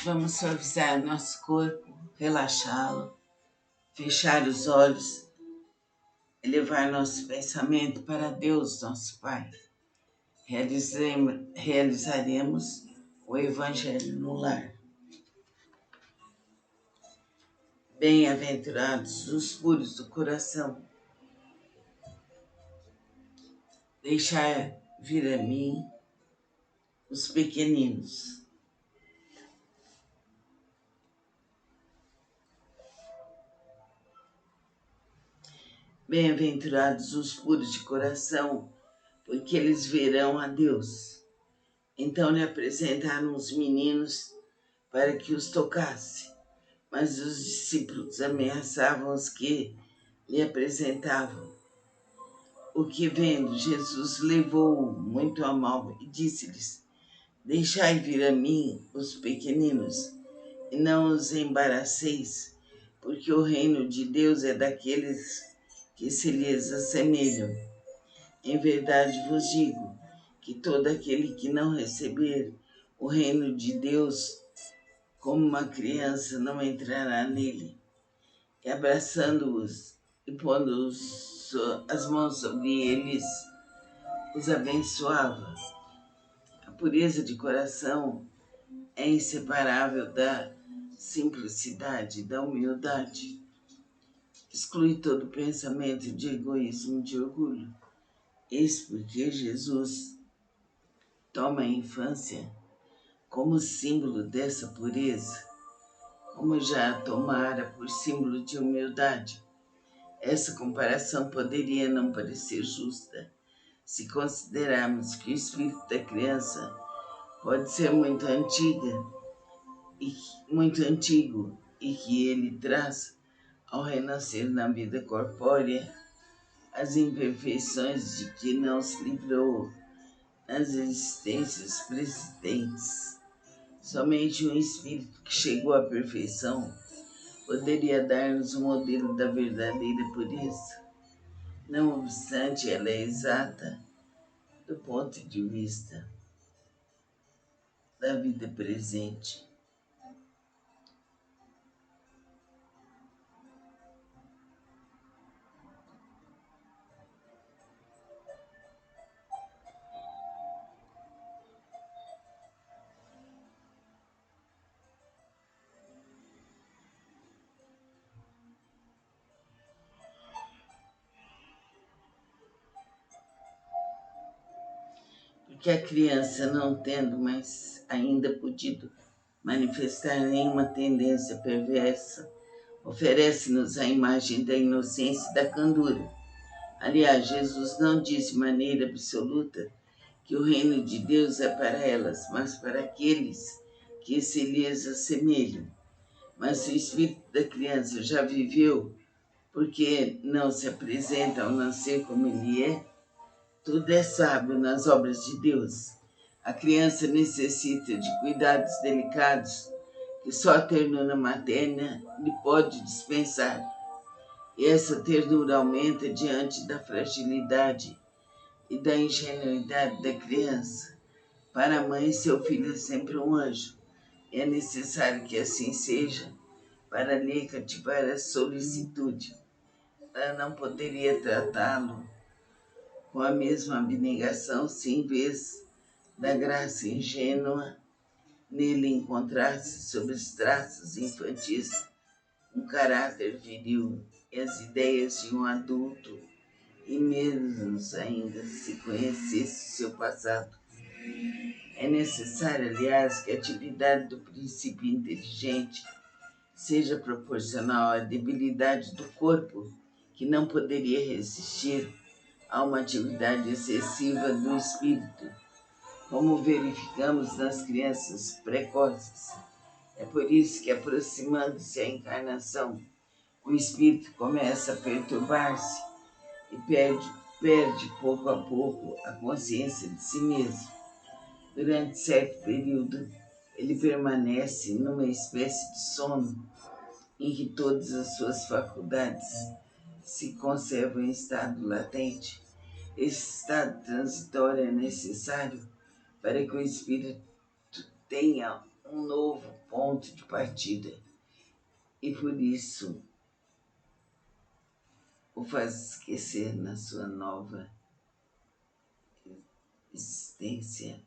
Vamos suavizar nosso corpo, relaxá-lo, fechar os olhos, elevar nosso pensamento para Deus, nosso Pai. Realizaremos o Evangelho no lar. Bem-aventurados os puros do coração. Deixar vir a mim os pequeninos. Bem-aventurados os puros de coração, porque eles verão a Deus. Então lhe apresentaram os meninos para que os tocasse, mas os discípulos ameaçavam os que lhe apresentavam. O que vendo, Jesus levou muito a mal e disse-lhes: Deixai vir a mim os pequeninos, e não os embaraceis, porque o reino de Deus é daqueles que se lhes assemelham. Em verdade vos digo que todo aquele que não receber o reino de Deus como uma criança não entrará nele. E abraçando-os e pondo as mãos sobre eles, os abençoava. A pureza de coração é inseparável da simplicidade, da humildade. Exclui todo pensamento de egoísmo e de orgulho. Eis porque Jesus toma a infância como símbolo dessa pureza, como já a tomara por símbolo de humildade. Essa comparação poderia não parecer justa se considerarmos que o espírito da criança pode ser muito antigo e que ele traz, ao renascer na vida corpórea, as imperfeições de que não se livrou nas existências precedentes. Somente um espírito que chegou à perfeição poderia dar-nos o modelo da verdadeira pureza. Não obstante, ela é exata do ponto de vista da vida presente. Porque a criança, não tendo mais ainda podido manifestar nenhuma tendência perversa, oferece-nos a imagem da inocência e da candura. Aliás, Jesus não disse de maneira absoluta que o reino de Deus é para elas, mas para aqueles que se lhes assemelham. Mas se o espírito da criança já viveu, porque não se apresenta ao nascer como ele é, tudo é sábio nas obras de Deus. A criança necessita de cuidados delicados que só a ternura materna lhe pode dispensar. E essa ternura aumenta diante da fragilidade e da ingenuidade da criança. Para a mãe, seu filho é sempre um anjo. É necessário que assim seja para lhe cativar a solicitude. Ela não poderia tratá-lo com a mesma abnegação se, em vez da graça ingênua, nele encontrasse, sob os traços infantis, um caráter viril e as ideias de um adulto, e menos ainda se conhecesse seu passado. É necessário, aliás, que a atividade do princípio inteligente seja proporcional à debilidade do corpo, que não poderia resistir a uma atividade excessiva do espírito, como verificamos nas crianças precoces. É por isso que, aproximando-se a encarnação, o espírito começa a perturbar-se e perde pouco a pouco a consciência de si mesmo. Durante certo período, ele permanece numa espécie de sono em que todas as suas faculdades se conservam em estado latente. Esse estado transitório é necessário para que o espírito tenha um novo ponto de partida e por isso o faz esquecer na sua nova existência.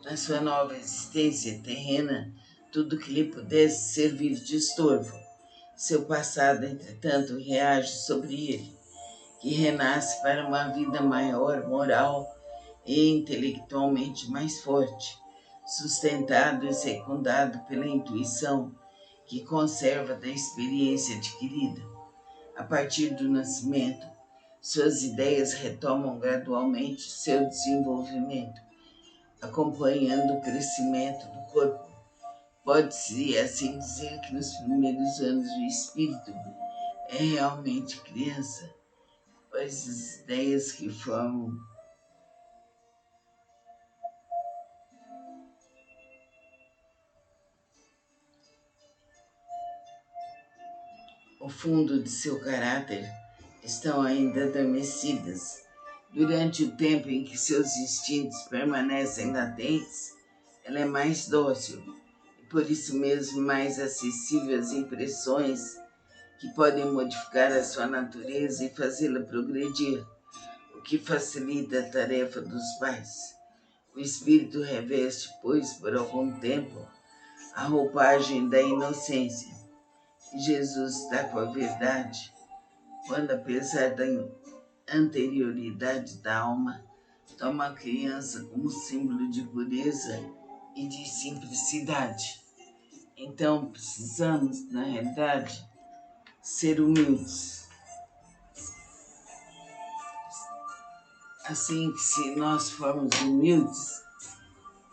Na sua nova existência terrena, tudo que lhe pudesse servir de estorvo. Seu passado, entretanto, reage sobre ele, que renasce para uma vida maior, moral e intelectualmente mais forte, sustentado e secundado pela intuição que conserva da experiência adquirida. A partir do nascimento, suas ideias retomam gradualmente seu desenvolvimento, acompanhando o crescimento do corpo. Pode-se assim dizer que nos primeiros anos o espírito é realmente criança, pois as ideias que formam o fundo de seu caráter estão ainda adormecidas. Durante o tempo em que seus instintos permanecem latentes, ela é mais dócil e por isso mesmo mais acessível às impressões que podem modificar a sua natureza e fazê-la progredir, o que facilita a tarefa dos pais. O espírito reveste, pois, por algum tempo, a roupagem da inocência. E Jesus está com a verdade, quando, apesar da anterioridade da alma, toma a criança como símbolo de pureza e de simplicidade. Então, precisamos, na realidade, ser humildes. Assim que se nós formos humildes,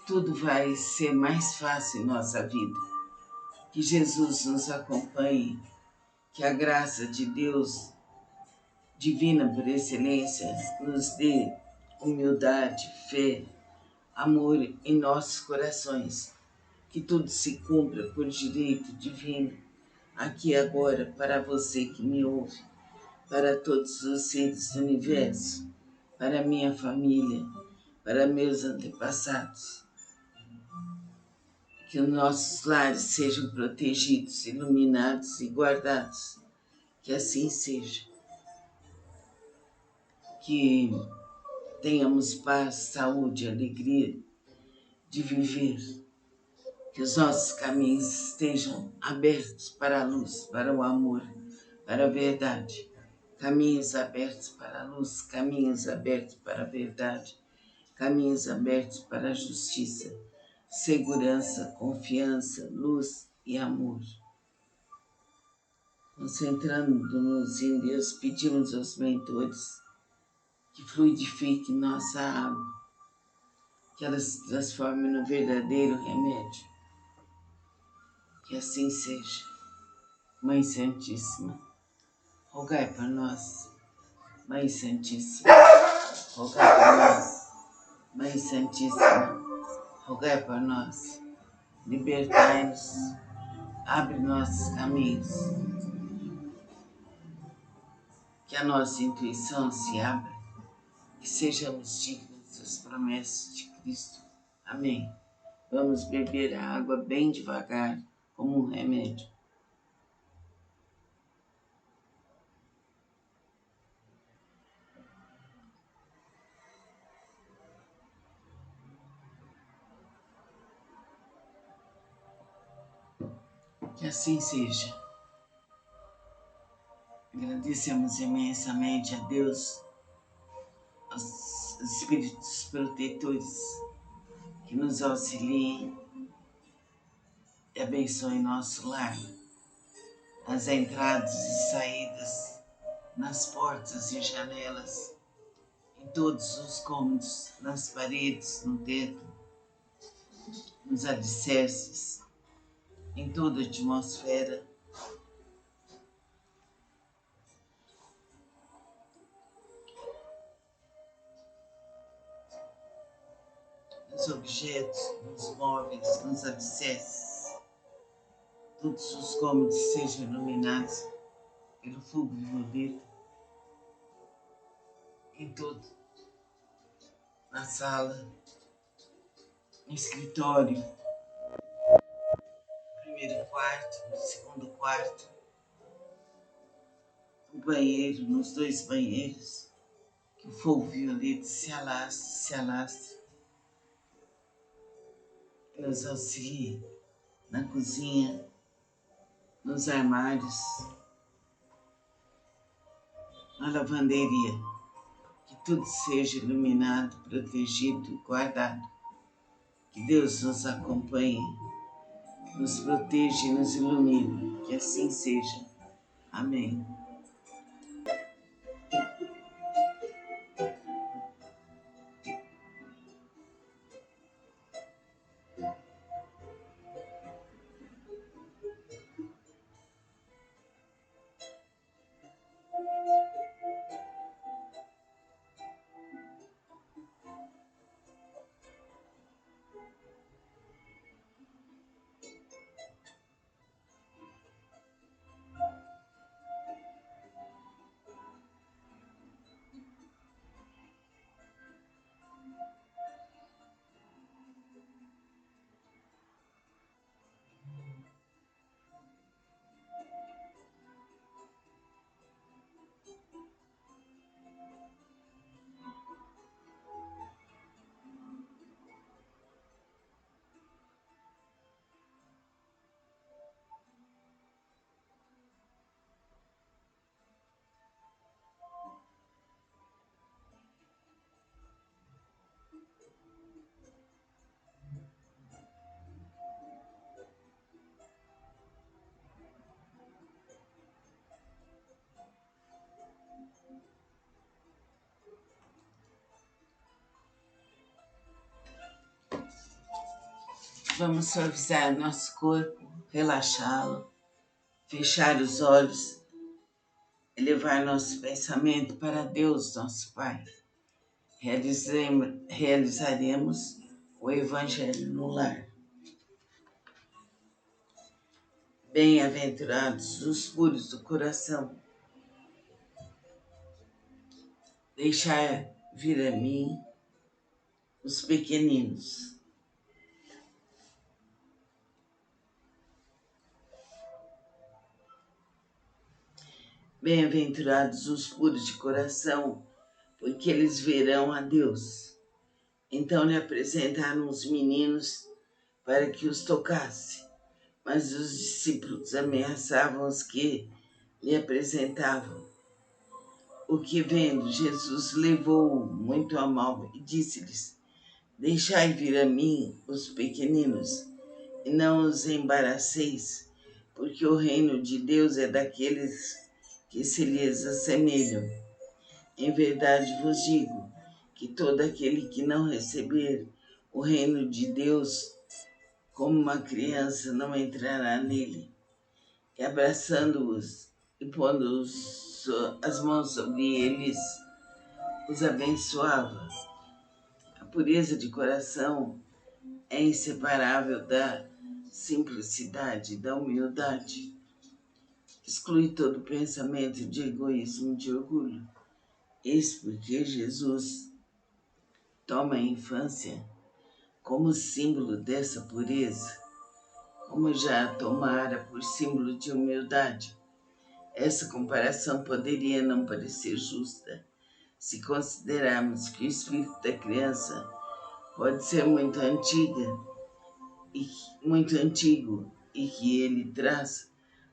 tudo vai ser mais fácil em nossa vida. Que Jesus nos acompanhe, que a graça de Deus, divina por excelência, nos dê humildade, fé, amor em nossos corações. Que tudo se cumpra por direito divino, aqui e agora, para você que me ouve, para todos os seres do universo, para minha família, para meus antepassados. Que os nossos lares sejam protegidos, iluminados e guardados. Que assim seja. Que tenhamos paz, saúde, alegria de viver. Que os nossos caminhos estejam abertos para a luz, para o amor, para a verdade. Caminhos abertos para a luz, caminhos abertos para a verdade, caminhos abertos para a justiça, segurança, confiança, luz e amor. Concentrando-nos em Deus, pedimos aos mentores que fluidifiquem nossa água, que ela se transforme no verdadeiro remédio. Que assim seja. Mãe Santíssima, rogai por nós. Mãe Santíssima, rogai por nós. Mãe Santíssima, rogai por nós. Libertai-nos, abre nossos caminhos. Que a nossa intuição se abra, que sejamos dignos das promessas de Cristo. Amém. Vamos beber a água bem devagar, como um remédio. Que assim seja. Agradecemos imensamente a Deus, aos espíritos protetores que nos auxiliem e abençoem nosso lar, as entradas e saídas, nas portas e janelas, em todos os cômodos, nas paredes, no teto, nos alicerces, em toda a atmosfera. nos objetos, nos móveis, nos alicerces. Todos os cômodos sejam iluminados pelo fogo violeta, em todo, na sala, no escritório, no primeiro quarto, no segundo quarto, no banheiro, nos dois banheiros, que o fogo violeta se alastre e nos auxilie na cozinha, nos armários, na lavanderia, que tudo seja iluminado, protegido, guardado. Que Deus nos acompanhe, nos proteja e nos ilumine. Que assim seja. Amém. Vamos suavizar nosso corpo, relaxá-lo, fechar os olhos, elevar nosso pensamento para Deus, nosso Pai. Realizaremos o Evangelho no lar. Bem-aventurados os puros do coração. Deixar vir a mim os pequeninos. Bem-aventurados os puros de coração, porque eles verão a Deus. Então lhe apresentaram os meninos para que os tocasse, mas os discípulos ameaçavam os que lhe apresentavam. O que vendo, Jesus levou muito a mal e disse-lhes: Deixai vir a mim os pequeninos, e não os embaraceis, porque o reino de Deus é daqueles que se lhes assemelham. Em verdade vos digo que todo aquele que não receber o reino de Deus como uma criança não entrará nele. E abraçando-os e pondo as mãos sobre eles, os abençoava. A pureza de coração é inseparável da simplicidade, da humildade. Exclui todo pensamento de egoísmo e de orgulho. Eis porque Jesus toma a infância como símbolo dessa pureza, como já a tomara por símbolo de humildade. Essa comparação poderia não parecer justa se considerarmos que o espírito da criança pode ser muito antigo e que ele traz,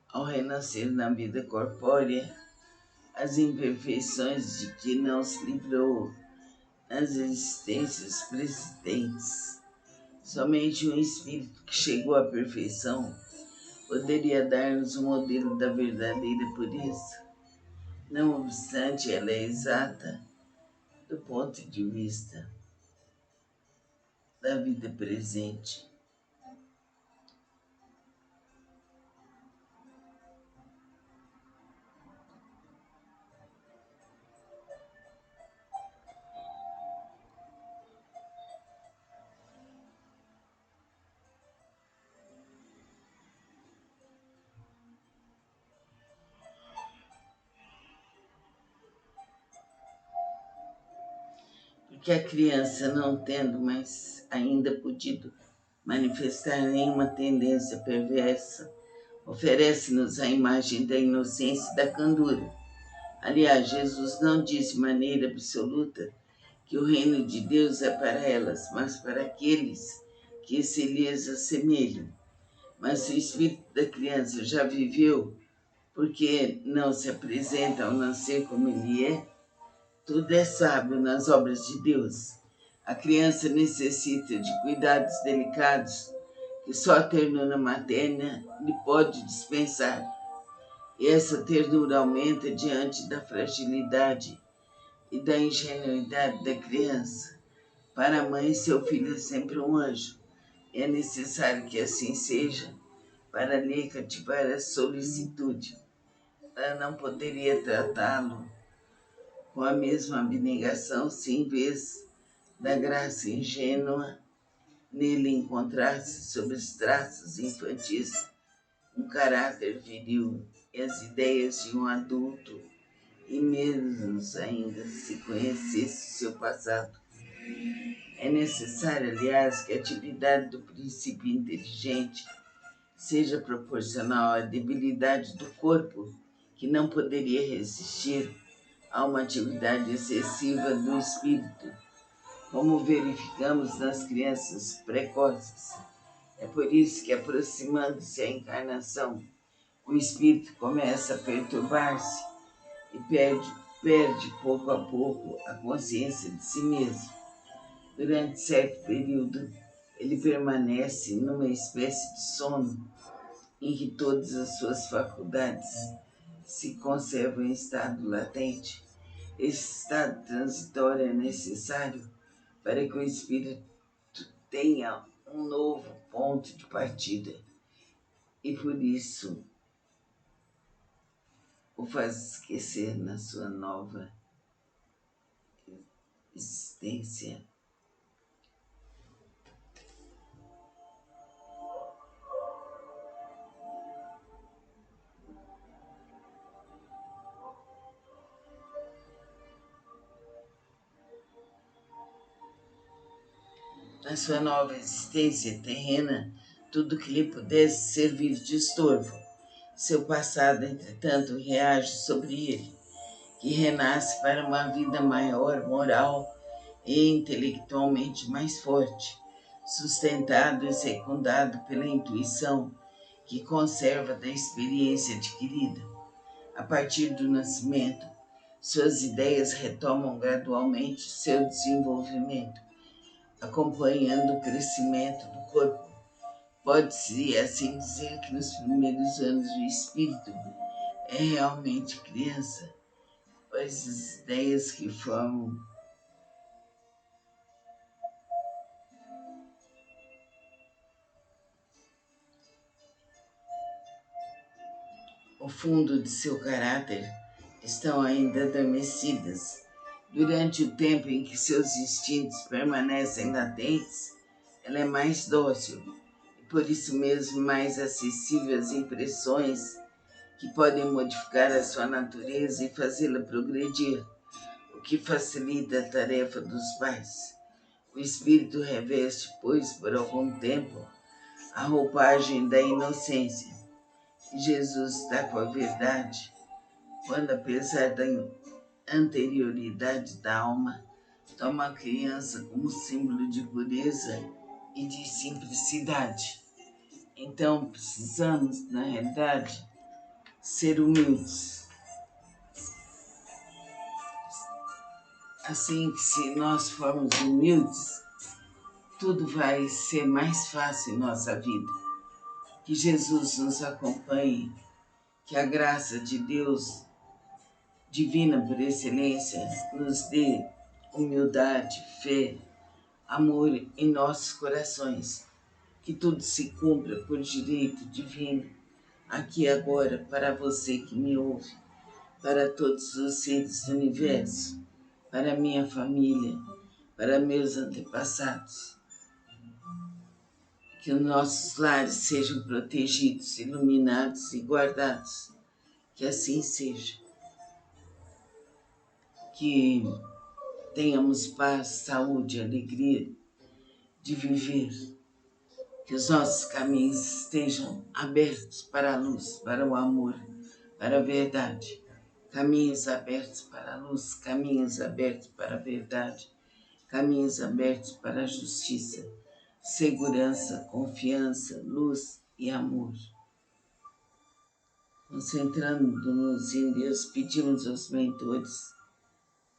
ao renascer na vida corpórea, as imperfeições de que não se livrou nas existências precedentes. Somente um espírito que chegou à perfeição poderia dar-nos o modelo da verdadeira pureza. Não obstante, ela é exata do ponto de vista da vida presente. que a criança, não tendo mais ainda podido manifestar nenhuma tendência perversa, oferece-nos a imagem da inocência e da candura. Aliás, Jesus não disse de maneira absoluta que o reino de Deus é para elas, mas para aqueles que se lhes assemelham. Mas se o espírito da criança já viveu, porque não se apresenta ao nascer como ele é, tudo é sábio nas obras de Deus. A criança necessita de cuidados delicados que só a ternura materna lhe pode dispensar. E essa ternura aumenta diante da fragilidade e da ingenuidade da criança. Para a mãe, seu filho é sempre um anjo. É necessário que assim seja para lhe cativar a solicitude. Ela não poderia tratá-lo com a mesma abnegação se, em vez da graça ingênua, nele encontrasse, sob os traços infantis, um caráter viril e as ideias de um adulto, e menos ainda se conhecesse o seu passado. É necessário, aliás, que a atividade do princípio inteligente seja proporcional à debilidade do corpo, que não poderia resistir a uma atividade excessiva do espírito, como verificamos nas crianças precoces. É por isso que, aproximando-se a encarnação, o espírito começa a perturbar-se e perde pouco a pouco a consciência de si mesmo. Durante certo período, ele permanece numa espécie de sono em que todas as suas faculdades se conservam em estado latente. Esse estado transitório é necessário para que o espírito tenha um novo ponto de partida e por isso o faz esquecer na sua nova existência. Na sua nova existência terrena, tudo que lhe pudesse servir de estorvo. Seu passado, entretanto, reage sobre ele, que renasce para uma vida maior, moral e intelectualmente mais forte, sustentado e secundado pela intuição que conserva da experiência adquirida. A partir do nascimento, suas ideias retomam gradualmente seu desenvolvimento, acompanhando o crescimento do corpo. Pode-se assim dizer que nos primeiros anos o espírito é realmente criança, pois as ideias que formam o fundo de seu caráter estão ainda adormecidas. Durante o tempo em que seus instintos permanecem latentes, ela é mais dócil e por isso mesmo mais acessível às impressões que podem modificar a sua natureza e fazê-la progredir, o que facilita a tarefa dos pais. O espírito reveste, pois, por algum tempo, a roupagem da inocência. E Jesus está com a verdade, quando, apesar da anterioridade da alma, toma a criança como símbolo de pureza e de simplicidade. Então, precisamos, na realidade, ser humildes. Assim que, se nós formos humildes, tudo vai ser mais fácil em nossa vida. Que Jesus nos acompanhe, que a graça de Deus, divina por excelência, nos dê humildade, fé, amor em nossos corações. Que tudo se cumpra por direito divino, aqui e agora, para você que me ouve, para todos os seres do universo, para minha família, para meus antepassados. Que os nossos lares sejam protegidos, iluminados e guardados. Que assim seja. Que tenhamos paz, saúde, alegria de viver, que os nossos caminhos estejam abertos para a luz, para o amor, para a verdade. Caminhos abertos para a luz, caminhos abertos para a verdade, caminhos abertos para a justiça, segurança, confiança, luz e amor. Concentrando-nos em Deus, pedimos aos mentores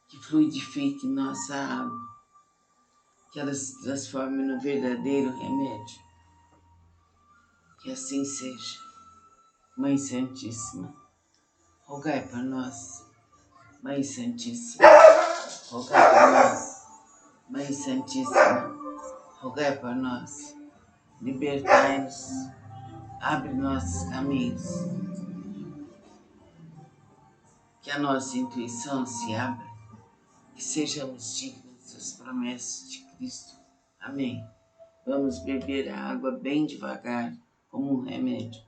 que fluidifiquem nossa água, que ela se transforme no verdadeiro remédio. Que assim seja. Mãe Santíssima, rogai por nós. Mãe Santíssima, rogai por nós. Mãe Santíssima, rogai por nós. Libertai-nos, abre nossos caminhos. Que a nossa intuição se abra, que sejamos dignos das promessas de Cristo. Amém. Vamos beber a água bem devagar, como um remédio.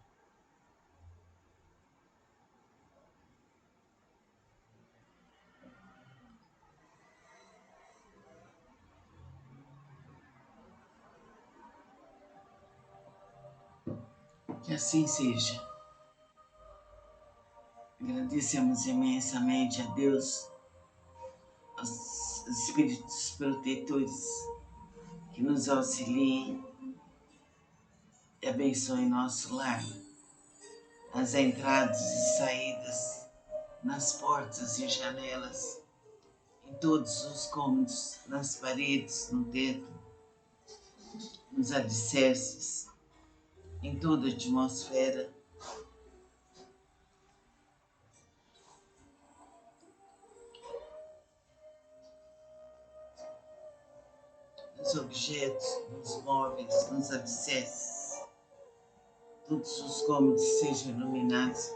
Que assim seja. Agradecemos imensamente a Deus, aos espíritos protetores que nos auxiliem e abençoem nosso lar, as entradas e saídas, nas portas e janelas, em todos os cômodos, nas paredes, no teto, nos alicerces, em toda a atmosfera. Nos objetos, nos móveis, nos alicerces, todos os cômodos sejam iluminados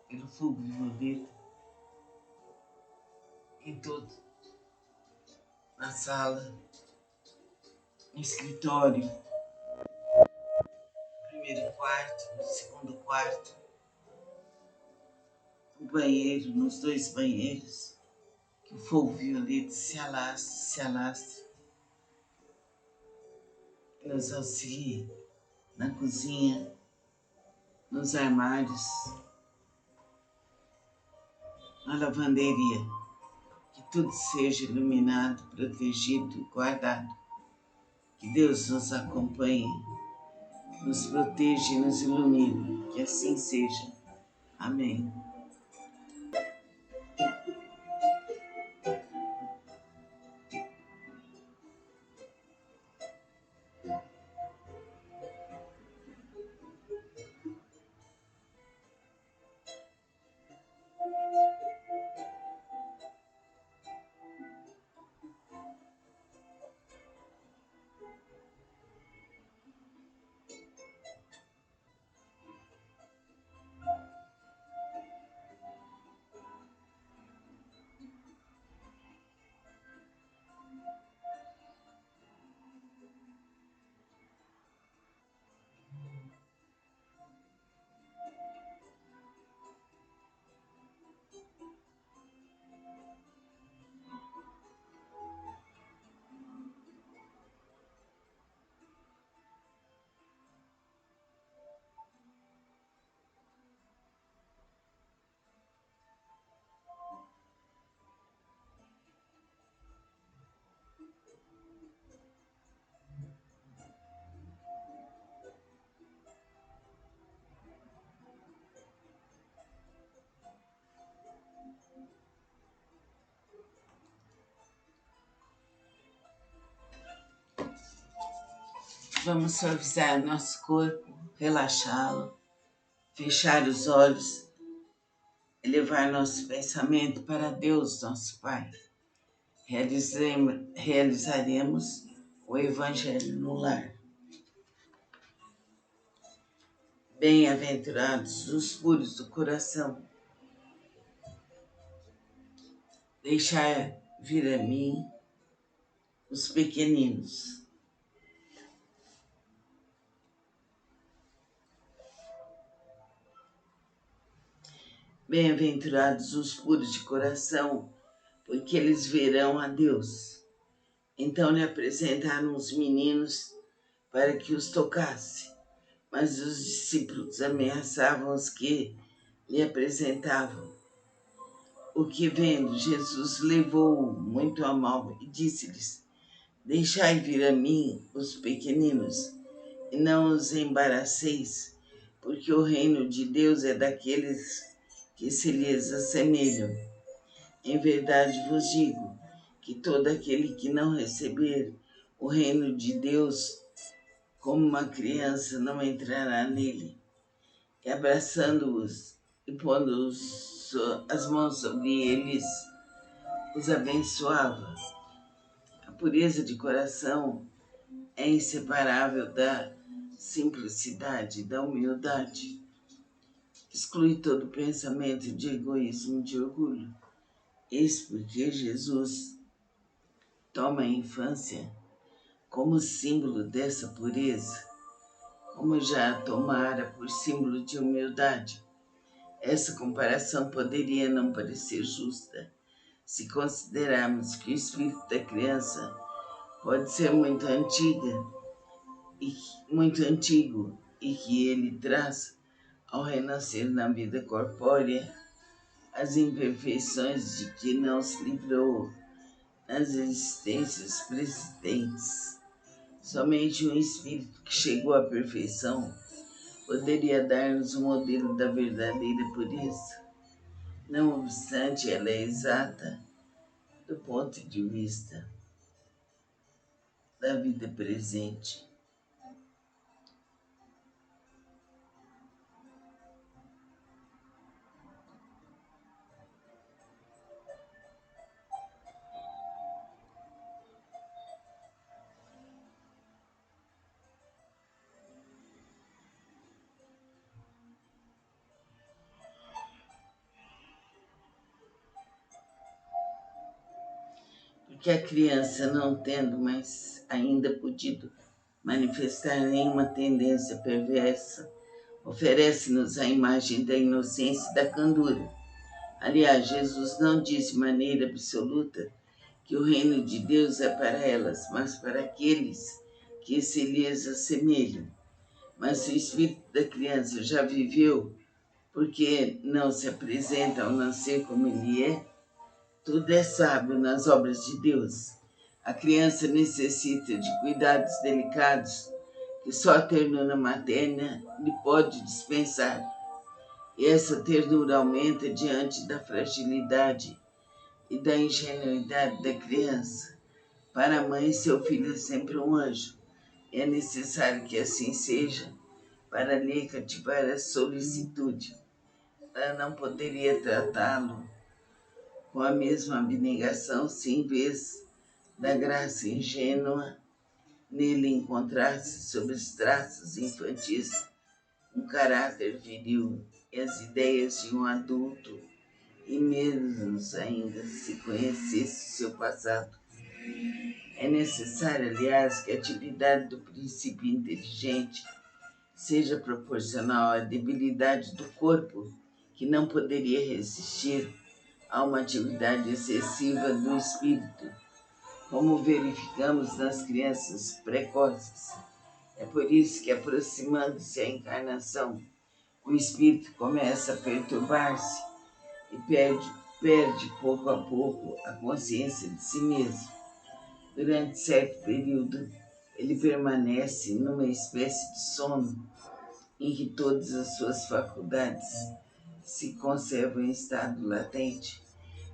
pelo fogo violeta, em todo, na sala, no escritório, no primeiro quarto, no segundo quarto, no banheiro, nos dois banheiros, que o fogo violeta se alastre, e nos auxilie na cozinha, nos armários, na lavanderia, que tudo seja iluminado, protegido e guardado. Que Deus nos acompanhe, nos proteja e nos ilumine. Que assim seja. Amém. Vamos suavizar nosso corpo, relaxá-lo, fechar os olhos e levar nosso pensamento para Deus, nosso Pai. Realizaremos o Evangelho no lar. Bem-aventurados os puros do coração. Deixar vir a mim os pequeninos. Bem-aventurados os puros de coração, porque eles verão a Deus. Então lhe apresentaram os meninos para que os tocasse, mas os discípulos ameaçavam os que lhe apresentavam. O que vendo, Jesus levou muito a mal e disse-lhes: Deixai vir a mim os pequeninos, e não os embaraceis, porque o reino de Deus é daqueles que se lhes assemelham. Em verdade vos digo que todo aquele que não receber o reino de Deus como uma criança não entrará nele. E abraçando-os e pondo as mãos sobre eles, os abençoava. A pureza de coração é inseparável da simplicidade, da humildade. Exclui todo pensamento de egoísmo e de orgulho. Eis porque Jesus toma a infância como símbolo dessa pureza, como já a tomara por símbolo de humildade. Essa comparação poderia não parecer justa se considerarmos que o espírito da criança pode ser muito antigo e que ele traz, ao renascer na vida corpórea, as imperfeições de que não se livrou nas existências precedentes. Somente um espírito que chegou à perfeição poderia dar-nos o modelo da verdadeira pureza. Não obstante, ela é exata do ponto de vista da vida presente. Porque a criança, não tendo mais ainda podido manifestar nenhuma tendência perversa, oferece-nos a imagem da inocência e da candura. Aliás, Jesus não disse de maneira absoluta que o reino de Deus é para elas, mas para aqueles que se lhes assemelham. Mas se o espírito da criança já viveu, porque não se apresenta ao nascer como ele é, tudo é sábio nas obras de Deus. A criança necessita de cuidados delicados que só a ternura materna lhe pode dispensar. E essa ternura aumenta diante da fragilidade e da ingenuidade da criança. Para a mãe, seu filho é sempre um anjo. É necessário que assim seja para lhe cativar a solicitude. Ela não poderia tratá-lo com a mesma abnegação se, em vez da graça ingênua, nele encontrasse, sob os traços infantis, um caráter viril e as ideias de um adulto, e menos ainda se conhecesse seu passado. É necessário, aliás, que a atividade do princípio inteligente seja proporcional à debilidade do corpo, que não poderia resistir a uma atividade excessiva do espírito, como verificamos nas crianças precoces. É por isso que, aproximando-se a encarnação, o espírito começa a perturbar-se e perde pouco a pouco a consciência de si mesmo. Durante certo período, ele permanece numa espécie de sono em que todas as suas faculdades se conservam em estado latente.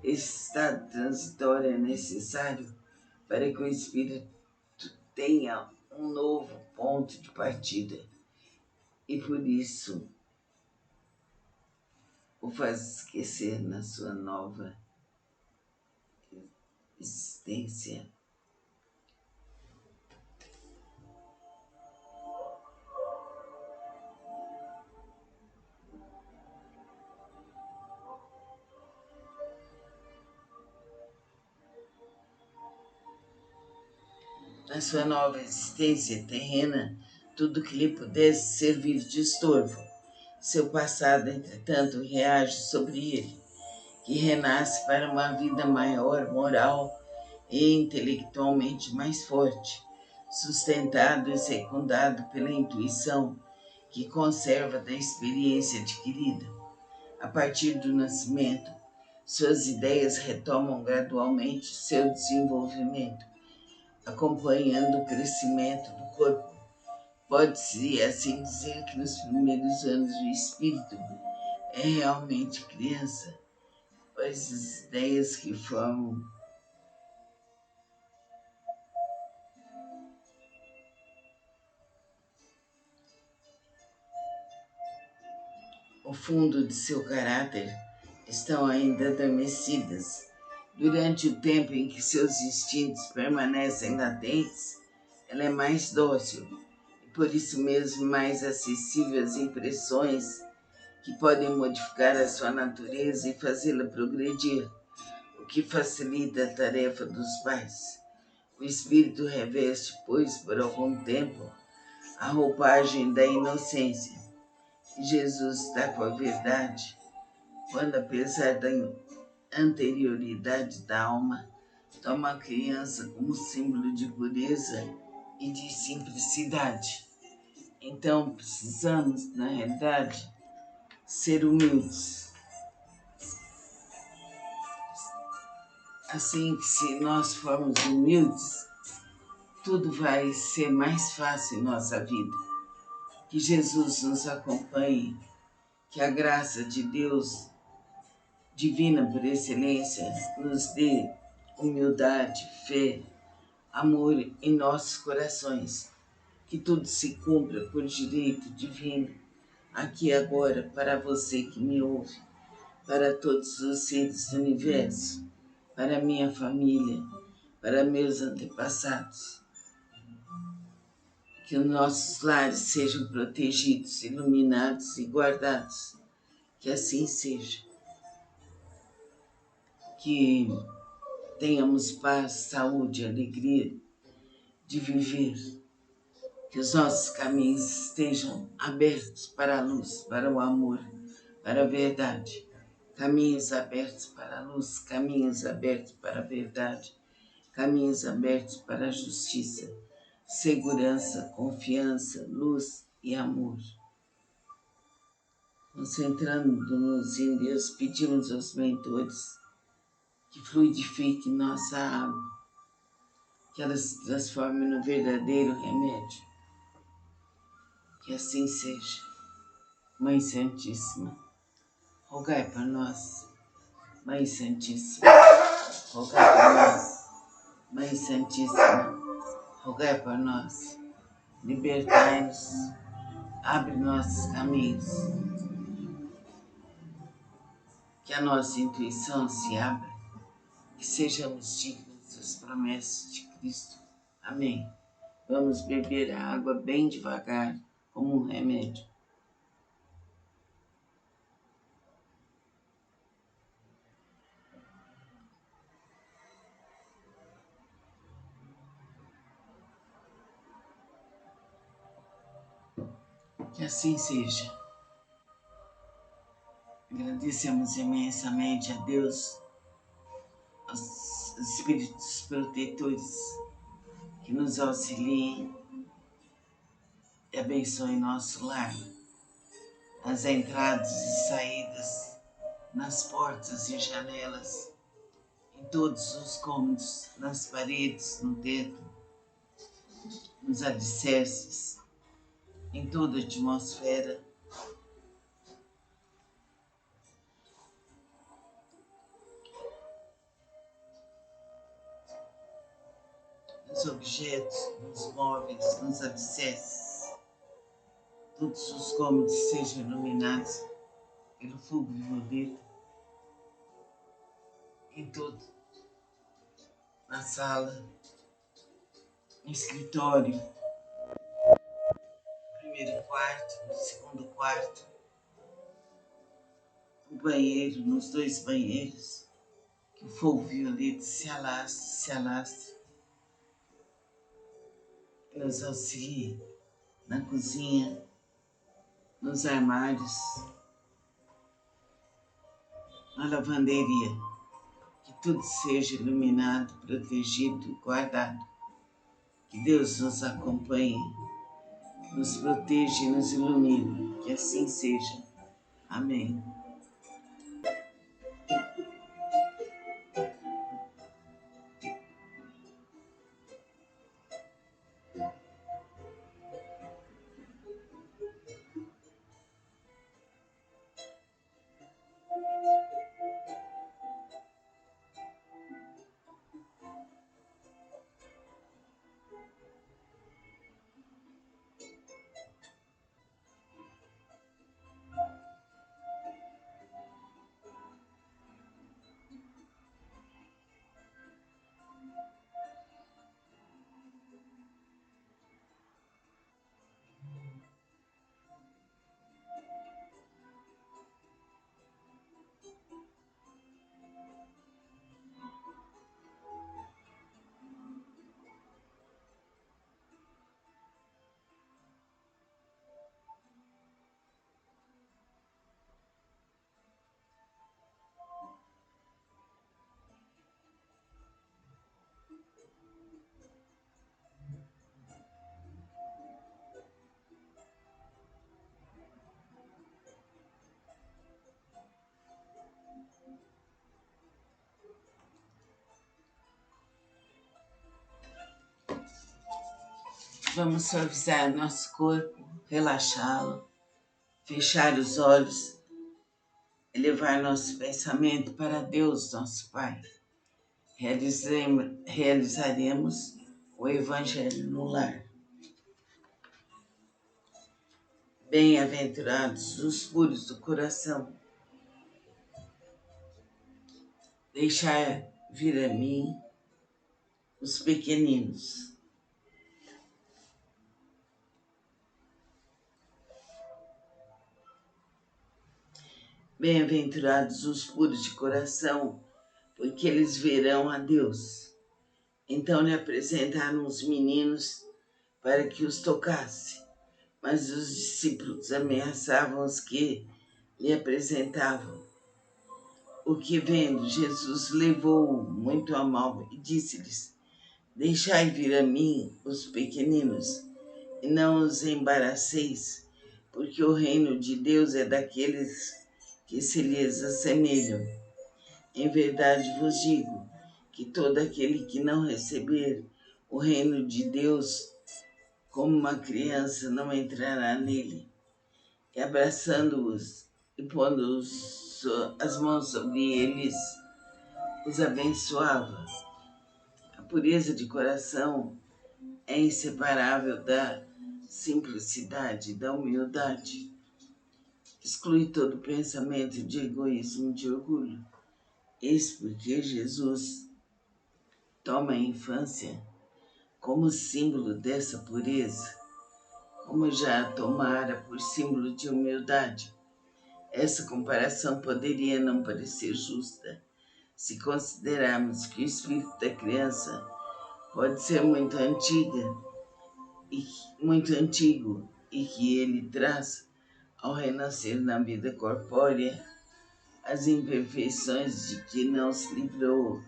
Esse estado transitório é necessário para que o espírito tenha um novo ponto de partida e por isso o faz esquecer na sua nova existência. Na sua nova existência terrena, tudo que lhe pudesse servir de estorvo. Seu passado, entretanto, reage sobre ele. que renasce para uma vida maior, moral e intelectualmente mais forte, sustentado e secundado pela intuição que conserva da experiência adquirida. A partir do nascimento, suas ideias retomam gradualmente seu desenvolvimento, acompanhando o crescimento do corpo. Pode-se assim dizer que nos primeiros anos o espírito é realmente criança, pois as ideias que formam o fundo de seu caráter estão ainda adormecidas. Durante o tempo em que seus instintos permanecem latentes, ela é mais dócil e por isso mesmo mais acessível às impressões que podem modificar a sua natureza e fazê-la progredir, o que facilita a tarefa dos pais. O espírito reveste, pois, por algum tempo, a roupagem da inocência. E Jesus dá com a verdade, quando, apesar da anterioridade da alma, toma a criança como símbolo de pureza e de simplicidade. Então, precisamos, na realidade, ser humildes. Assim que se nós formos humildes, tudo vai ser mais fácil em nossa vida. Que Jesus nos acompanhe, que a graça de Deus, divina por excelência, nos dê humildade, fé, amor em nossos corações. Que tudo se cumpra por direito divino, aqui e agora, para você que me ouve, para todos os seres do universo, para minha família, para meus antepassados. Que os nossos lares sejam protegidos, iluminados e guardados. Que assim seja. Que tenhamos paz, saúde, alegria de viver. Que os nossos caminhos estejam abertos para a luz, para o amor, para a verdade. Caminhos abertos para a luz, caminhos abertos para a verdade, caminhos abertos para a justiça, segurança, confiança, luz e amor. Concentrando-nos em Deus, pedimos aos mentores que fluidifiquem nossa água, que ela se transforme no verdadeiro remédio. Que assim seja. Mãe Santíssima, rogai por nós. Mãe Santíssima, rogai por nós. Mãe Santíssima, rogai por nós. Libertai-nos, abre nossos caminhos. Que a nossa intuição se abra, que sejamos dignos das promessas de Cristo. Amém. Vamos beber a água bem devagar, como um remédio. Que assim seja. Agradecemos imensamente a Deus, aos espíritos protetores que nos auxiliem e abençoem nosso lar, as entradas e saídas, nas portas e janelas, em todos os cômodos, nas paredes, no teto, nos alicerces, em toda a atmosfera. Nos objetos, nos móveis, nos alicerces, todos os cômodos sejam iluminados pelo fogo violeta, em todo, na sala, no escritório, no primeiro quarto, no segundo quarto, no banheiro, nos dois banheiros, que o fogo violeta se alastre, e nos auxilie na cozinha, nos armários, na lavanderia. Que tudo seja iluminado, protegido e guardado. Que Deus nos acompanhe, nos proteja e nos ilumine. Que assim seja. Amém. Vamos suavizar nosso corpo, relaxá-lo, fechar os olhos, elevar nosso pensamento para Deus, nosso Pai. Realizaremos o Evangelho no lar. Bem-aventurados os puros do coração. Deixar vir a mim os pequeninos. Bem-aventurados os puros de coração, porque eles verão a Deus. Então lhe apresentaram os meninos para que os tocasse, mas os discípulos ameaçavam os que lhe apresentavam. O que vendo, Jesus levou muito a mal e disse-lhes: Deixai vir a mim os pequeninos, e não os embaraceis, porque o reino de Deus é daqueles que se lhes assemelham. Em verdade vos digo que todo aquele que não receber o reino de Deus como uma criança não entrará nele. E abraçando-os e pondo as mãos sobre eles, os abençoava. A pureza de coração é inseparável da simplicidade, da humildade. Exclui todo pensamento de egoísmo e de orgulho. Eis porque Jesus toma a infância como símbolo dessa pureza, como já a tomara por símbolo de humildade. Essa comparação poderia não parecer justa, se considerarmos que o espírito da criança pode ser muito antigo e que ele traz, ao renascer na vida corpórea, as imperfeições de que não se livrou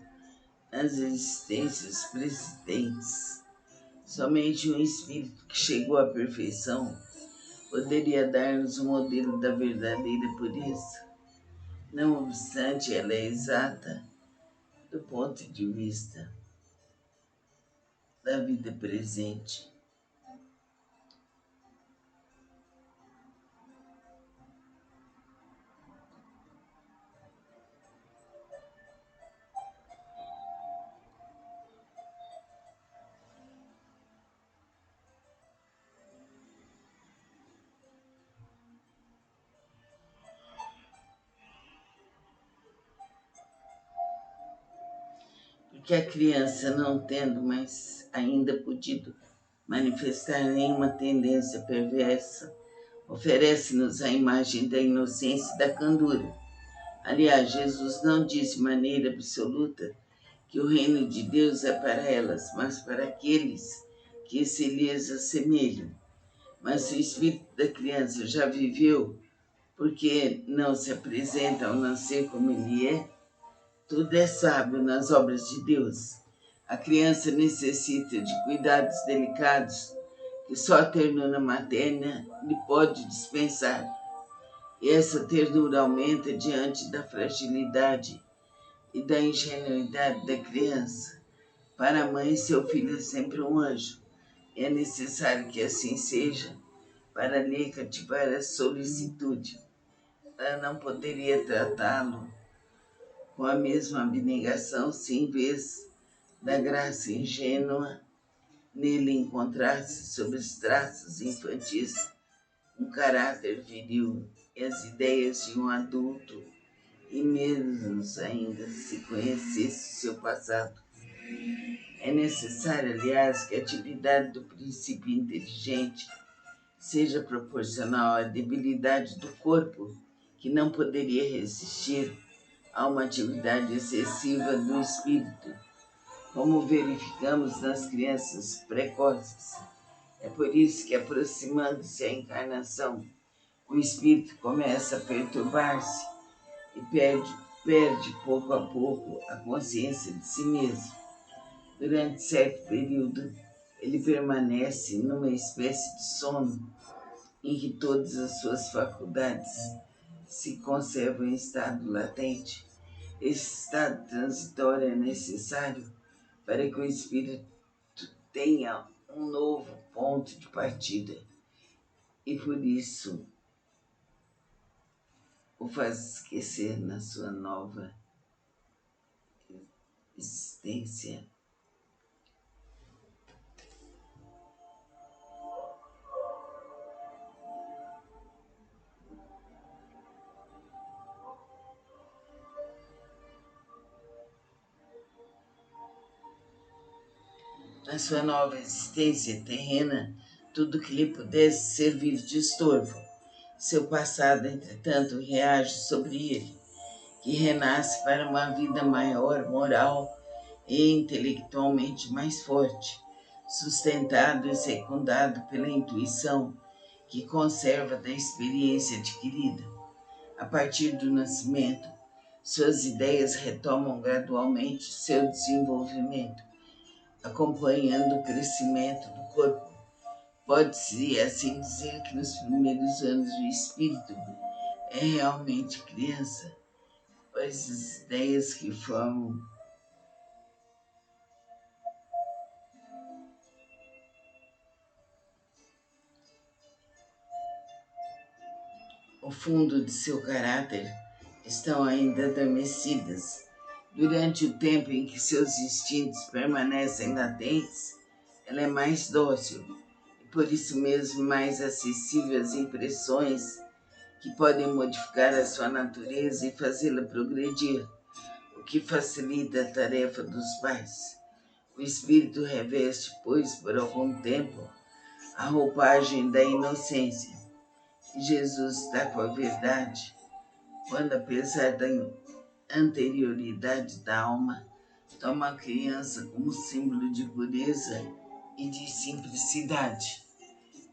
nas existências precedentes. Somente um espírito que chegou à perfeição poderia dar-nos o modelo da verdadeira pureza. Não obstante, ela é exata do ponto de vista da vida presente. Porque a criança, não tendo mais ainda podido manifestar nenhuma tendência perversa, oferece-nos a imagem da inocência e da candura. Aliás, Jesus não disse de maneira absoluta que o reino de Deus é para elas, mas para aqueles que se lhes assemelham. Mas se o espírito da criança já viveu porque não se apresenta ao nascer como ele é. Tudo é sábio nas obras de Deus. A criança necessita de cuidados delicados que só a ternura materna lhe pode dispensar. E essa ternura aumenta diante da fragilidade e da ingenuidade da criança. Para a mãe, seu filho é sempre um anjo. E é necessário que assim seja para lhe cativar a solicitude. Ela não poderia tratá-lo com a mesma abnegação se, em vez da graça ingênua, nele encontrasse, sob os traços infantis, um caráter viril e as ideias de um adulto, e menos ainda se conhecesse o seu passado. É necessário, aliás, que a atividade do princípio inteligente seja proporcional à debilidade do corpo, que não poderia resistir a uma atividade excessiva do espírito, como verificamos nas crianças precoces. É por isso que, aproximando-se a encarnação, o espírito começa a perturbar-se e perde pouco a pouco a consciência de si mesmo. Durante certo período, ele permanece numa espécie de sono em que todas as suas faculdades se conservam em estado latente. Esse estado transitório é necessário para que o espírito tenha um novo ponto de partida e por isso o faz esquecer na sua nova existência. Na sua nova existência terrena, tudo que lhe pudesse servir de estorvo. Seu passado, entretanto, reage sobre ele, que renasce para uma vida maior, moral e intelectualmente mais forte, sustentado e secundado pela intuição que conserva da experiência adquirida. A partir do nascimento, suas ideias retomam gradualmente seu desenvolvimento, acompanhando o crescimento do corpo. Pode-se assim dizer que nos primeiros anos o espírito é realmente criança, pois as ideias que formam o fundo de seu caráter estão ainda adormecidas. Durante o tempo em que seus instintos permanecem latentes, ela é mais dócil e por isso mesmo mais acessível às impressões que podem modificar a sua natureza e fazê-la progredir, o que facilita a tarefa dos pais. O espírito reveste, pois, por algum tempo, a roupagem da inocência. E Jesus está com a verdade, quando, apesar da anterioridade da alma, toma a criança como símbolo de pureza e de simplicidade.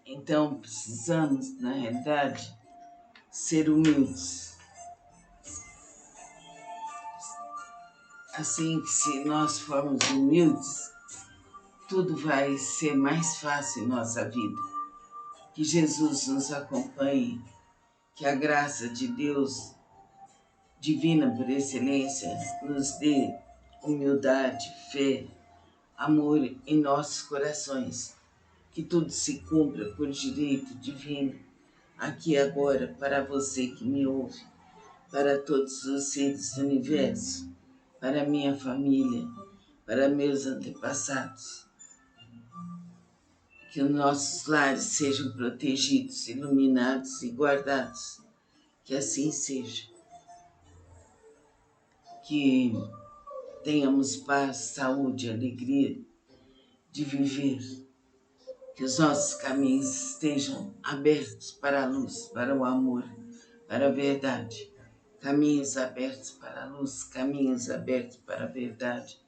Então, precisamos, na realidade, ser humildes. Assim que, se nós formos humildes, tudo vai ser mais fácil em nossa vida. Que Jesus nos acompanhe, que a graça de Deus, divina por excelência, nos dê humildade, fé, amor em nossos corações. Que tudo se cumpra por direito divino, aqui e agora, para você que me ouve, para todos os seres do universo, para minha família, para meus antepassados. Que os nossos lares sejam protegidos, iluminados e guardados. Que assim seja. Que tenhamos paz, saúde, alegria de viver. Que os nossos caminhos estejam abertos para a luz, para o amor, para a verdade. Caminhos abertos para a luz, caminhos abertos para a verdade,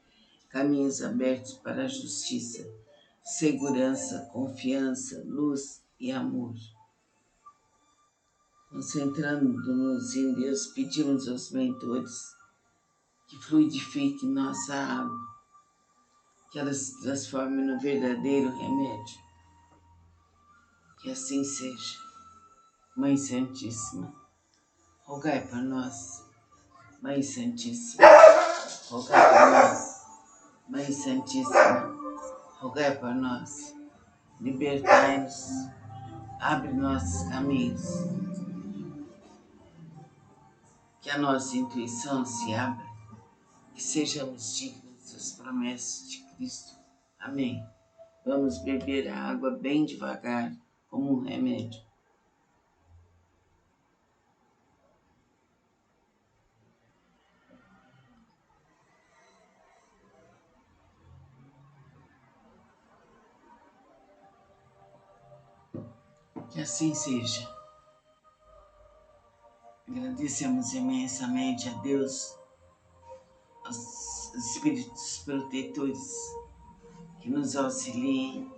caminhos abertos para a justiça, segurança, confiança, luz e amor. Concentrando-nos em Deus, pedimos aos mentores que fluidifiquem nossa água, que ela se transforme no verdadeiro remédio. Que assim seja. Mãe Santíssima, rogai por nós. Mãe Santíssima, rogai por nós. Mãe Santíssima, rogai por nós. Libertai-nos, abre nossos caminhos. Que a nossa intuição se abra, que sejamos dignos das promessas de Cristo. Amém. Vamos beber a água bem devagar, como um remédio. Que assim seja. Agradecemos imensamente a Deus, aos espíritos protetores que nos auxiliem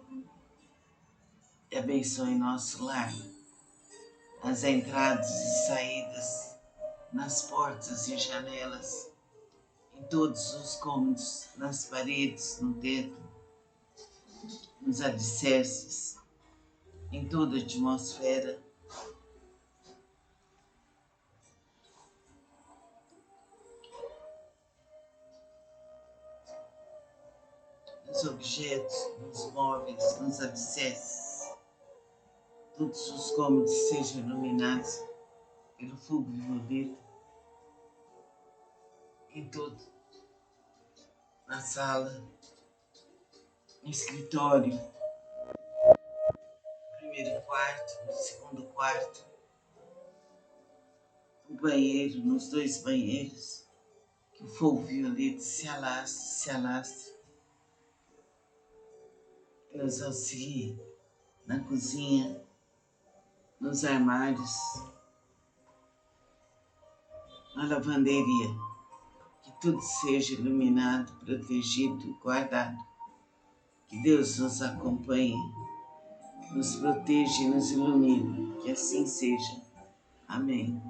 e abençoem nosso lar, as entradas e saídas, nas portas e janelas, em todos os cômodos, nas paredes, no teto, nos alicerces, em toda a atmosfera. Nos objetos, nos móveis, nos alicerces, todos os cômodos sejam iluminados pelo fogo violeta, em todo, na sala, no escritório, no primeiro quarto, no segundo quarto, no banheiro, nos dois banheiros, que o fogo violeta se alastre e nos auxilie na cozinha, nos armários, na lavanderia, que tudo seja iluminado, protegido e guardado. Que Deus nos acompanhe, nos proteja e nos ilumine, que assim seja. Amém.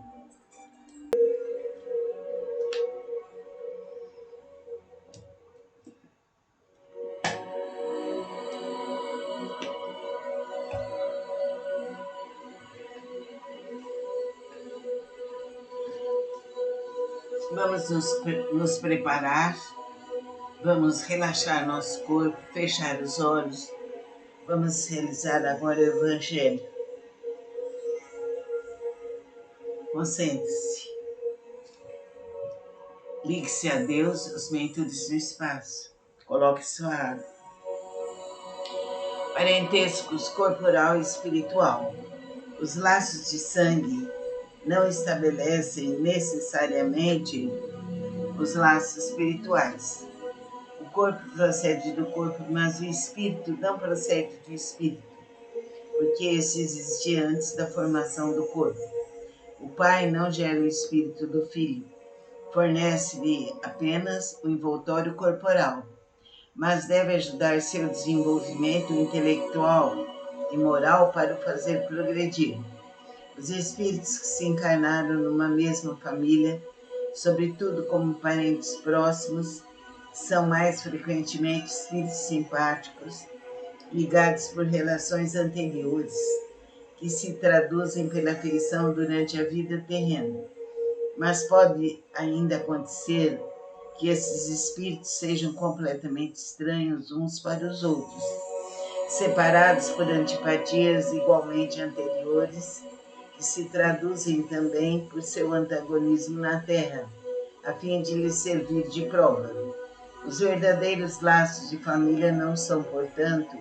Vamos nos preparar, vamos relaxar nosso corpo, fechar os olhos. Vamos realizar agora o Evangelho. Concentre-se. Ligue-se a Deus, os mentores do espaço. Coloque sua água. Parentescos corporal e espiritual. Os laços de sangue não estabelecem necessariamente os laços espirituais. O corpo procede do corpo, mas o espírito não procede do espírito, porque esse existia antes da formação do corpo. O pai não gera o espírito do filho, fornece-lhe apenas o envoltório corporal, mas deve ajudar seu desenvolvimento intelectual e moral para o fazer progredir. Os espíritos que se encarnaram numa mesma família, sobretudo como parentes próximos, são mais frequentemente espíritos simpáticos, ligados por relações anteriores, que se traduzem pela afeição durante a vida terrena. Mas pode ainda acontecer que esses espíritos sejam completamente estranhos uns para os outros, separados por antipatias igualmente anteriores, que se traduzem também por seu antagonismo na Terra, a fim de lhes servir de prova. Os verdadeiros laços de família não são, portanto,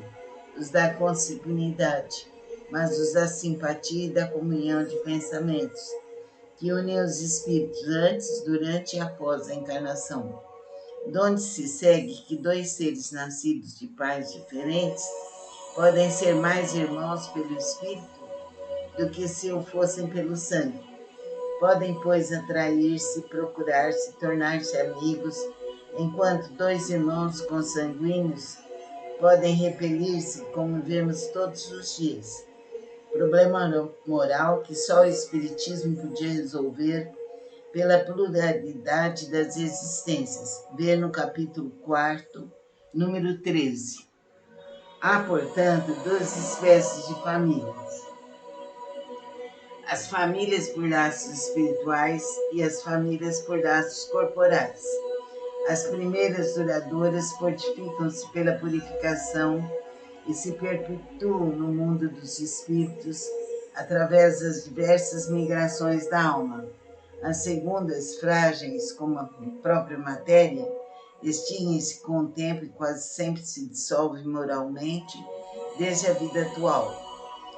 os da consanguinidade, mas os da simpatia e da comunhão de pensamentos, que unem os espíritos antes, durante e após a encarnação, donde se segue que dois seres nascidos de pais diferentes podem ser mais irmãos pelo espírito do que se o fossem pelo sangue. Podem, pois, atrair-se, procurar-se, tornar-se amigos, enquanto dois irmãos consanguíneos podem repelir-se, como vemos todos os dias. problema moral que só o Espiritismo podia resolver pela pluralidade das existências. Vê no capítulo 4, número 13. Há, portanto, duas espécies de famílias: as famílias por laços espirituais e as famílias por laços corporais. As primeiras duradouras fortificam-se pela purificação e se perpetuam no mundo dos espíritos através das diversas migrações da alma. As segundas, frágeis como a própria matéria, extinguem-se com o tempo e quase sempre se dissolvem moralmente desde a vida atual.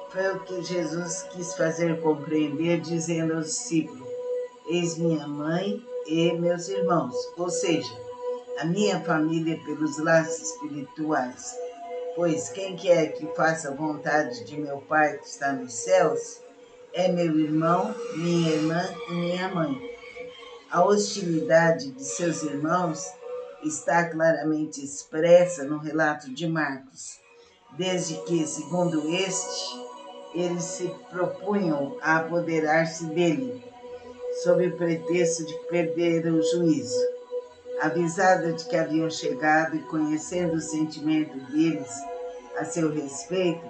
Foi o que Jesus quis fazer compreender, dizendo aos discípulos: eis minha mãe e meus irmãos, ou seja, a minha família pelos laços espirituais. Pois quem quer que faça a vontade de meu Pai que está nos céus é meu irmão, minha irmã e minha mãe. A hostilidade de seus irmãos está claramente expressa no relato de Marcos, desde que, segundo este, eles se propunham a apoderar-se dele, sob o pretexto de perder o juízo. Avisada de que haviam chegado e conhecendo o sentimento deles a seu respeito,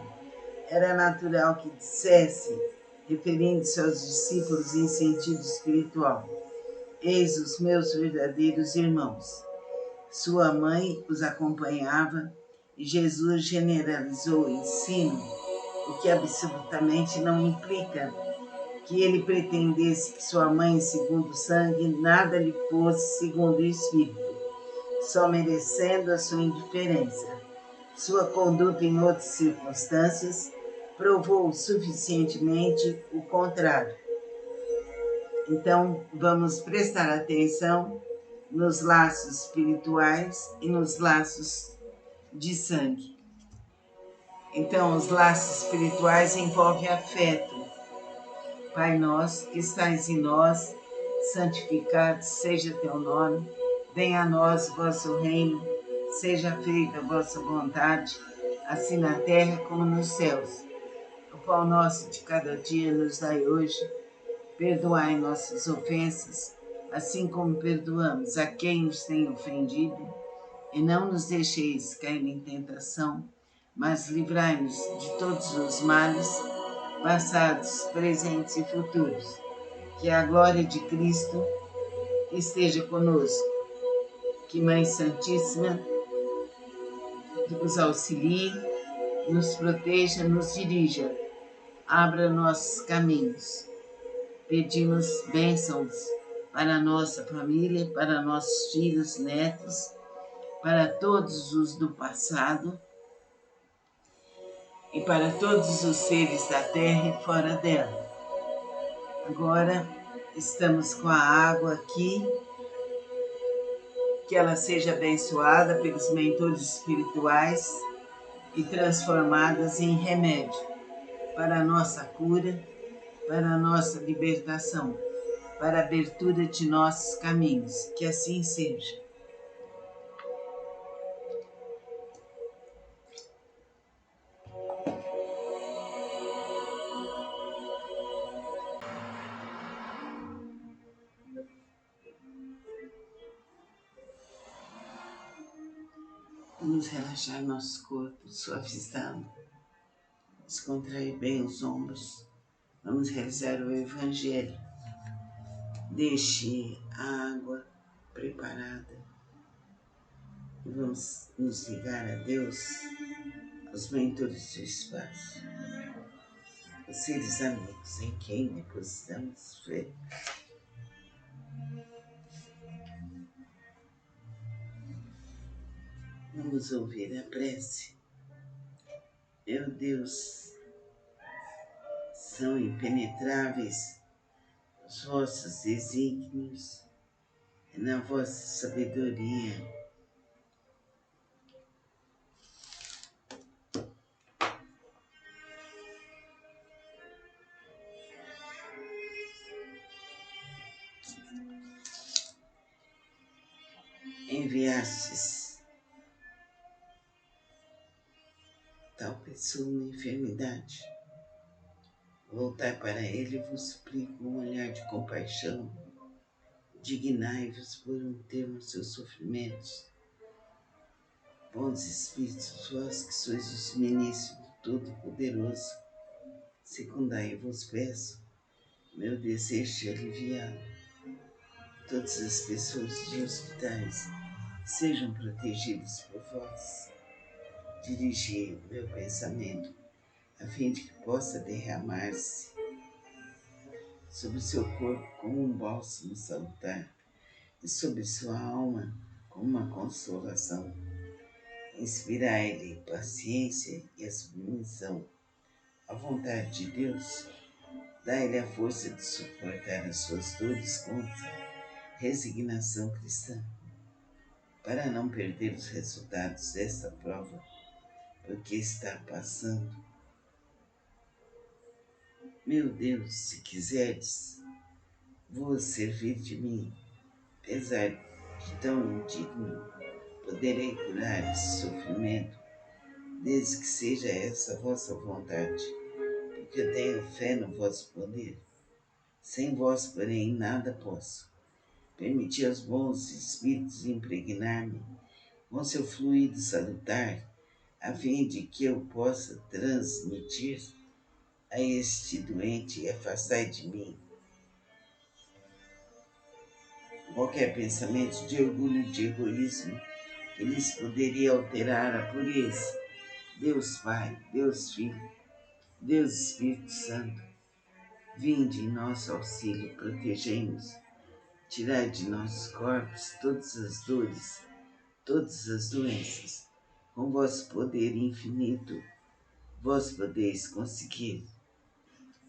era natural que dissesse, referindo-se aos discípulos em sentido espiritual: eis os meus verdadeiros irmãos. Sua mãe os acompanhava e Jesus generalizou o ensino, o que absolutamente não implica que ele pretendesse que sua mãe, segundo o sangue, nada lhe fosse segundo o espírito, só merecendo a sua indiferença. Sua conduta em outras circunstâncias provou suficientemente o contrário. Então, vamos prestar atenção nos laços espirituais e nos laços de sangue. Então, os laços espirituais envolvem afeto. Pai nosso, que estais em nós, santificado seja teu nome, venha a nós o vosso reino, seja feita a vossa vontade, assim na terra como nos céus. O pão nosso de cada dia nos dai hoje, perdoai nossas ofensas, assim como perdoamos a quem nos tem ofendido, e não nos deixeis cair em tentação, mas livrai-nos de todos os males, passados, presentes e futuros. Que a glória de Cristo esteja conosco. Que Mãe Santíssima nos auxilie, nos proteja, nos dirija, abra nossos caminhos. Pedimos bênçãos para a nossa família, para nossos filhos, netos, para todos os do passado e para todos os seres da terra e fora dela. Agora estamos com a água aqui, que ela seja abençoada pelos mentores espirituais e transformadas em remédio para a nossa cura, para a nossa libertação, para a abertura de nossos caminhos. Que assim seja. Vamos relaxar nosso corpo, suavizando, descontrair bem os ombros. Vamos rezar o Evangelho. Deixe a água preparada e vamos nos ligar a Deus, aos mentores do espaço, os seres amigos em quem depositamos fé. Vamos ouvir a prece. Meu Deus, são impenetráveis os vossos desígnios e na vossa sabedoria enviastes tal pessoa uma enfermidade Voltai para ele e vos suplico um olhar de compaixão. Dignai-vos por um termo seus sofrimentos. Bons Espíritos, vós que sois os ministros do Todo-Poderoso, secundai, vos peço, meu desejo de aliviá-lo. Todas as pessoas de hospitais sejam protegidas por vós. Dirigi meu pensamento a fim de que possa derramar-se sobre seu corpo como um bálsamo salutar e sobre sua alma como uma consolação. Inspirai-lhe paciência e a submissão à vontade de Deus. Dai-lhe a força de suportar as suas dores com resignação cristã, para não perder os resultados desta prova, porque está passando. Meu Deus, se quiserdes, vos servir de mim, apesar de tão indigno, poderei curar esse sofrimento, desde que seja essa a vossa vontade, porque eu tenho fé no vosso poder. Sem vós, porém, nada posso. Permiti aos bons espíritos impregnar-me com seu fluido salutar, a fim de que eu possa transmitir a este doente e afastai de mim qualquer pensamento de orgulho e de egoísmo que lhes poderia alterar a pureza. Deus Pai, Deus Filho, Deus Espírito Santo, vinde em nosso auxílio, protegei-nos, tirai de nossos corpos todas as dores, todas as doenças. Com vosso poder infinito, vós podeis conseguir.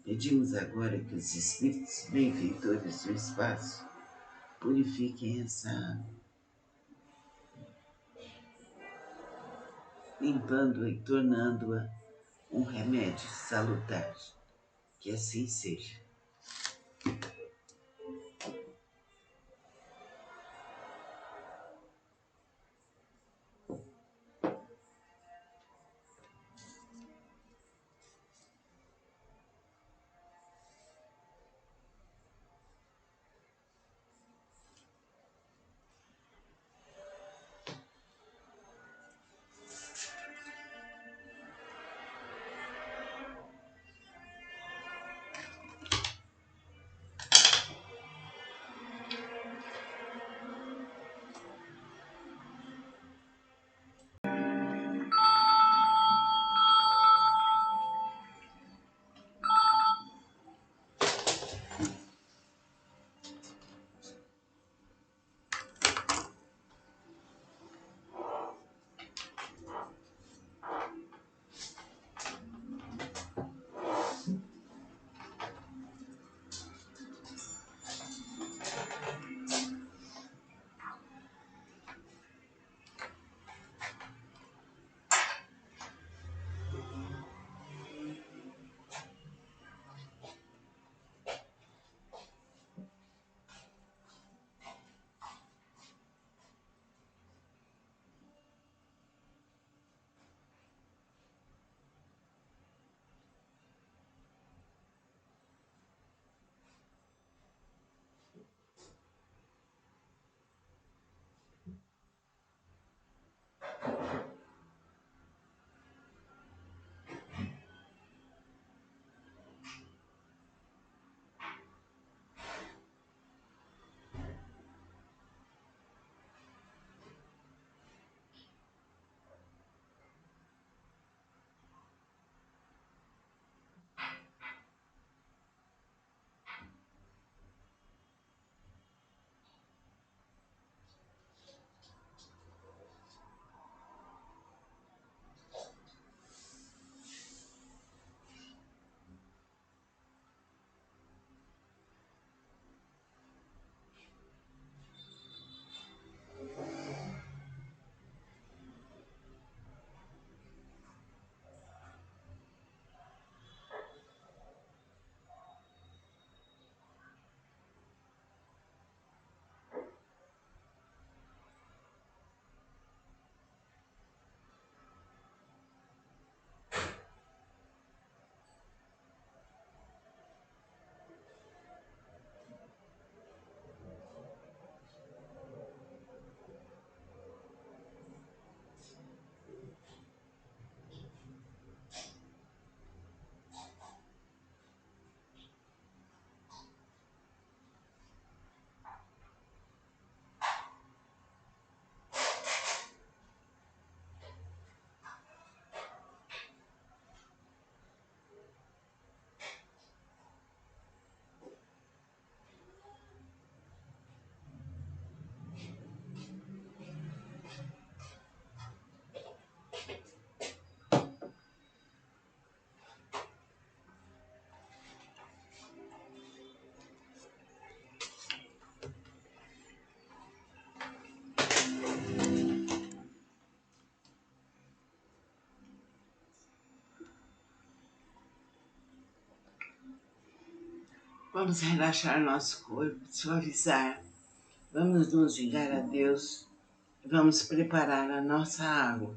Pedimos agora que os espíritos benfeitores do espaço purifiquem essa água, limpando-a e tornando-a um remédio salutar. Que assim seja. Vamos relaxar nosso corpo, suavizar. Vamos nos ligar a Deus. Vamos preparar a nossa água.